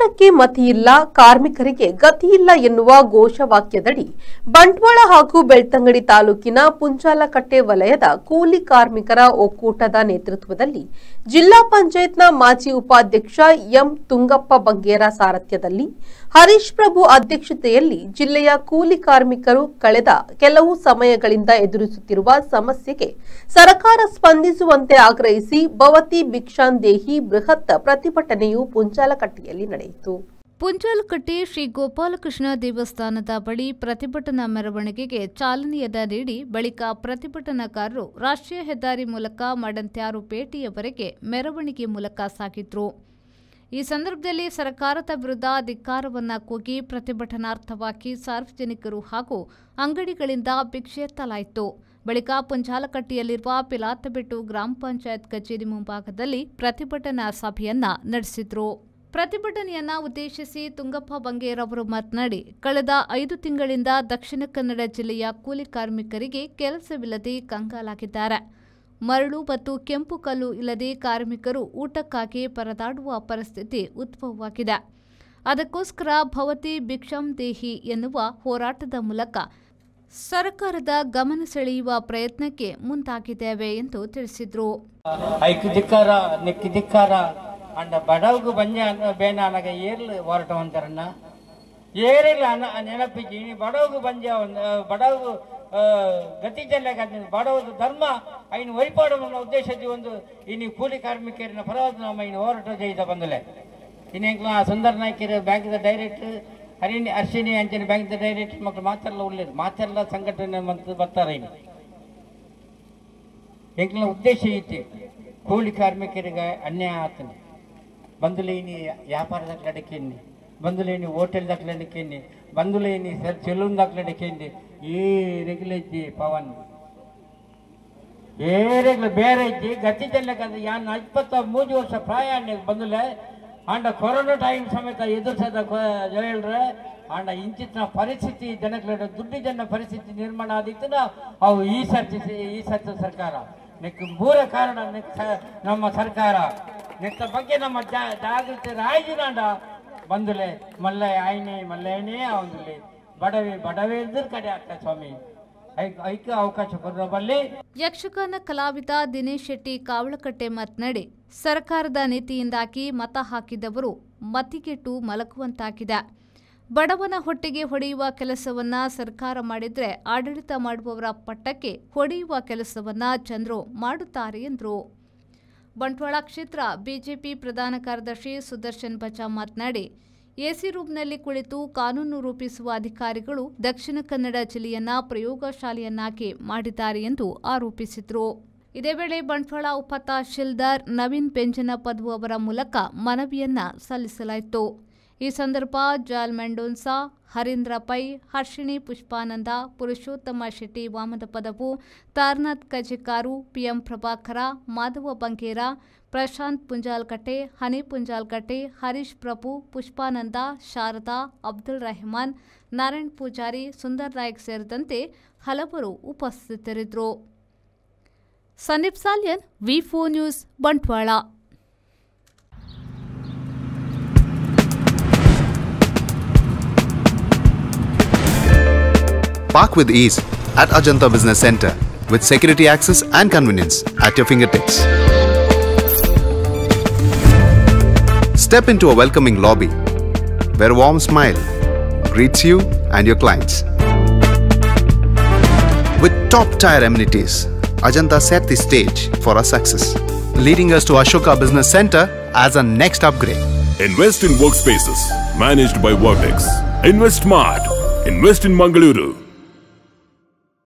ಸರ್ಕಾರಕ್ಕೆ ಮತಿಯಿಲ್ಲ, ಕಾರ್ಮಿಕರಿಗೆ ಗತಿಯಿಲ್ಲ ಎನ್ನುವ ಘೋಷವಾಕ್ಯದಡಿ ಬಂಟ್ವಾಳ ಹಾಗೂ ಬೆಳ್ತಂಗಡಿ ತಾಲೂಕಿನ ಪುಂಚಾಲಕಟ್ಟೆ ವಲಯದ ಕೂಲಿ ಕಾರ್ಮಿಕರ ಒಕ್ಕೂಟದ ನೇತೃತ್ವದಲ್ಲಿ ಜಿಲ್ಲಾ ಪಂಚಾಯತ್ನ ಮಾಜಿ ಉಪಾಧ್ಯಕ್ಷ ಎಂ ತುಂಗಪ್ಪ ಬಂಗೇರ ಸಾರಥ್ಯದಲ್ಲಿ ಹರೀಶ್ ಪ್ರಭು ಅಧ್ಯಕ್ಷತೆಯಲ್ಲಿ ಜಿಲ್ಲೆಯ ಕೂಲಿ ಕಾರ್ಮಿಕರು ಕಳೆದ ಕೆಲವು ಸಮಯಗಳಿಂದ ಎದುರಿಸುತ್ತಿರುವ ಸಮಸ್ಯೆಗೆ ಸರ್ಕಾರ ಸ್ಪಂದಿಸುವಂತೆ ಆಗ್ರಹಿಸಿ ಭವತಿ ಭಿಕ್ಷಾಂದೇಹಿ ಬೃಹತ್ ಪ್ರತಿಭಟನೆಯು ಪುಂಚಾಲಕಟ್ಟೆಯಲ್ಲಿ ನಡೆಯಿತು. ಪುಂಚಾಲಕಟ್ಟೆ ಶ್ರೀ ಗೋಪಾಲಕೃಷ್ಣ ದೇವಸ್ಥಾನದ ಬಳಿ ಪ್ರತಿಭಟನಾ ಮೆರವಣಿಗೆಗೆ ಚಾಲನೆಯನ್ನ ನೀಡಿ ಬಳಿಕ ಪ್ರತಿಭಟನಾಕಾರರು ರಾಷ್ಟ್ರೀಯ ಹೆದ್ದಾರಿ ಮೂಲಕ ಮಡಂತ್ಯಾರುಪೇಟೆಯವರೆಗೆ ಮೆರವಣಿಗೆ ಮೂಲಕ ಸಾಗಿದ್ರು. ಈ ಸಂದರ್ಭದಲ್ಲಿ ಸರ್ಕಾರದ ವಿರುದ್ಧ ಧಿಕ್ಕಾರವನ್ನ ಕೂಗಿ ಪ್ರತಿಭಟನಾರ್ಥವಾಗಿ ಸಾರ್ವಜನಿಕರು ಹಾಗೂ ಅಂಗಡಿಗಳಿಂದ ಭಿಕ್ಷೆ ಎತ್ತಲಾಯಿತು. ಬಳಿಕ ಪುಂಚಾಲಕಟ್ಟೆಯಲ್ಲಿರುವ ಪಿಲಾತಬೆಟ್ಟು ಗ್ರಾಮ ಪಂಚಾಯತ್ ಕಚೇರಿ ಮುಂಭಾಗದಲ್ಲಿ ಪ್ರತಿಭಟನಾ ಸಭೆಯನ್ನ ನಡೆಸಿದ್ರು. ಪ್ರತಿಭಟನೆಯನ್ನ ಉದ್ದೇಶಿಸಿ ತುಂಗಪ್ಪ ಬಂಗೇರ್ ಅವರು ಮಾತನಾಡಿ, ಕಳೆದ 5 ತಿಂಗಳಿಂದ ದಕ್ಷಿಣ ಕನ್ನಡ ಜಿಲ್ಲೆಯ ಕೂಲಿ ಕಾರ್ಮಿಕರಿಗೆ ಕೆಲಸವಿಲ್ಲದೆ ಕಂಗಾಲಾಗಿದ್ದಾರೆ. ಮರಳು ಮತ್ತು ಕೆಂಪು ಕಲ್ಲು ಇಲ್ಲದೆ ಕಾರ್ಮಿಕರು ಊಟಕ್ಕಾಗಿ ಪರದಾಡುವ ಪರಿಸ್ಥಿತಿ ಉದ್ಭವವಾಗಿದೆ. ಅದಕ್ಕೋಸ್ಕರ ಭವತಿ ಭಿಕ್ಷಾಂದೇಹಿ ಎನ್ನುವ ಹೋರಾಟದ ಮೂಲಕ ಸರ್ಕಾರದ ಗಮನ ಸೆಳೆಯುವ ಪ್ರಯತ್ನಕ್ಕೆ ಮುಂದಾಗಿದ್ದೇವೆ ಎಂದು ತಿಳಿಸಿದರು. ಅಂಡ ಬಡವಗೂ ಬಂಜ ಬೇನ ಅನಗ ಏರ್ಲು ಹೋರಾಟ ಅಂತಾರಣ್ಣ ಏರಿಲ್ಲ ನೆನಪಿಗೆ ಬಡವಗೂ ಬಂಜ ಬಡವಗೂ ಗತಿ ಜಲ್ಲಾಗ ಬಡವದ ಧರ್ಮ ಐನು ವೈಪಾಡುವ ಉದ್ದೇಶದ ಒಂದು ಇನ್ನು ಕೂಲಿ ಕಾರ್ಮಿಕರಿನ ಪರವಾದ ನಮ್ಮ ಇನ್ನು ಹೋರಾಟ ಜಯಿತ ಬಂದಲೆ ಇನ್ನೆಂಕ್ಲ ಸುಂದರ ನಾಯ್ಕರು ಬ್ಯಾಂಕ್ದ ಡೈರೆಕ್ಟರ್ ಅರ್ಶಿನಿ ಅಂಚನೆ ಬ್ಯಾಂಕ್ದ ಡೈರೆಕ್ಟರ್ ಮಕ್ಕಳು ಮಾತೆಲ್ಲ ಒಳ್ಳೇದು ಮಾತೆಲ್ಲ ಸಂಘಟನೆ ಬರ್ತಾರೆ ಇನ್ನು ಎಂಕ್ಲ ಉದ್ದೇಶ ಐತಿ ಕೂಲಿ ಕಾರ್ಮಿಕರಿಗೆ ಅನ್ಯಾಯ ಆಗ್ತಾನೆ ಬಂದುಲೇನಿ ವ್ಯಾಪಾರದ ಅಡಕೆಂಡಿ ಬಂದುಲೇನಿ ಹೋಟೆಲ್ ಅಡಕೆಂಡಿ ಬಂದುಲೇನಿ ಸೆಲೂನ್ ಅಡಕೆಂಡಿ ఏ రెగ్యుల ఇచ్చి పవన్ ఏ రెగ్యుల ಬೇರೆ ಇಜ್ಜಿ ಗತಿ ಜಲ್ಲಕಂದ್ರೆ ಯಾನ್ 23 ವರ್ಷ ಪ್ರಾಯಾಣ್ಯ ಬಂದುಲೆ ಅಂಡ ಕೊರೋನಾ ಟೈಮ್ ಸಮೇತ ಎದುರಿಸದ ಹೇಳ್ರೆ ಅಂಡ ಇಂಚಿನ ಪರಿಸ್ಥಿತಿ ಜನಗಳ ದುಡ್ಡು ಜನ ಪರಿಸ್ಥಿತಿ ನಿರ್ಮಾಣ ಆದಿತ್ತನ ಅವು ಈ ಸರ್ತಿ ಸರ್ಕಾರ ನೆಕ್ ಮೂಲ ಕಾರಣ ನಮ್ಮ ಸರ್ಕಾರ ನೆಕ್ಕ ಬಗ್ಗೆ ನಮ್ಮ ಜಾಗೃತಿ ರಾಯಜಿನಾಂಡ ಬಂದುಲೆ ಮಲ್ಲ ಆಯ್ನೆ ಮಲ್ಲೇನೇ ಅವನುಲೆ ಬಡವೇ ಇದ್ರ ಕಡೆ ಆಗ್ತದೆ ಸ್ವಾಮಿ ಐಕ್ಯ ಅವಕಾಶ ಕೊಡಬಲ್ಲಿ. ಯಕ್ಷಗಾನ ಕಲಾವಿದ ದಿನೇಶ್ ಶೆಟ್ಟಿ ಕಾವಳಕಟ್ಟೆ ಮಾತನಾಡಿ, ಸರ್ಕಾರದ ನೀತಿಯಿಂದಾಗಿ ಮತ ಹಾಕಿದವರು ಮತಿಗೆಟ್ಟು ಮಲಗುವಂತಾಗಿದೆ. ಬಡವನ ಹೊಟ್ಟೆಗೆ ಹೊಡೆಯುವ ಕೆಲಸವನ್ನ ಸರ್ಕಾರ ಮಾಡಿದ್ರೆ ಆಡಳಿತ ಮಾಡುವವರ ಪಟ್ಟಕ್ಕೆ ಹೊಡೆಯುವ ಕೆಲಸವನ್ನ ಜನರು ಮಾಡುತ್ತಾರೆ ಎಂದರು. ಬಂಟ್ವಾಳ ಕ್ಷೇತ್ರ ಬಿಜೆಪಿ ಪ್ರಧಾನ ಕಾರ್ಯದರ್ಶಿ ಸುದರ್ಶನ್ ಬಚಾ ಮಾತನಾಡಿ, ಎಸಿ ರೂಮ್ನಲ್ಲಿ ಕುಳಿತು ಕಾನೂನು ರೂಪಿಸುವ ಅಧಿಕಾರಿಗಳು ದಕ್ಷಿಣ ಕನ್ನಡ ಜಿಲ್ಲೆಯನ್ನ ಪ್ರಯೋಗಶಾಲೆಯನ್ನಾಗಿ ಮಾಡಿದ್ದಾರೆ ಎಂದು ಆರೋಪಿಸಿದರು. ಇದೇ ವೇಳೆ ಬಂಟ್ವಾಳ ಉಪ ತಹಶೀಲ್ದಾರ್ ನವೀನ್ ಪೆಂಜನಪದ್ವು ಅವರ ಮೂಲಕ ಮನವಿಯನ್ನ ಸಲ್ಲಿಸಲಾಯಿತು. ಈ ಸಂದರ್ಭ ಜಾಲ್ ಮೆಂಡೋನ್ಸಾ, ಹರೀಂದ್ರ ಪೈ, ಹರ್ಷಿಣಿ ಪುಷ್ಪಾನಂದ, ಪುರುಷೋತ್ತಮ ಶೆಟ್ಟಿ ವಾಮದಪದವು, ತಾರನಾಥ್ ಕಜೆಕಾರು, ಪಿಎಂ ಪ್ರಭಾಕರ, ಮಾಧವ ಬಂಗೇರ, ಪ್ರಶಾಂತ್ ಪುಂಜಾಲ್ಕಟ್ಟೆ, ಹನಿ ಪುಂಜಾಲ್ಕಟ್ಟೆ, ಹರೀಶ್ ಪ್ರಭು, ಪುಷ್ಪಾನಂದ, ಶಾರದಾ, ಅಬ್ದುಲ್ ರೆಹಮಾನ್, ನಾರಾಯಣ್ ಪೂಜಾರಿ, ಸುಂದರ್ ನಾಯಕ್ ಸೇರಿದಂತೆ ಹಲವರು ಉಪಸ್ಥಿತರಿದ್ದರು. Sandeep Salian, V4 news, Bantwal. Park with ease at Ajanta Business Center with security access and convenience at your fingertips. Step into a welcoming lobby where a warm smile greets you and your clients. With top-tier amenities, Ajanta set the stage for our success, leading us to Ashoka Business Center as a next upgrade. Invest in workspaces managed by Vortex. Invest smart. Invest in Mangaluru.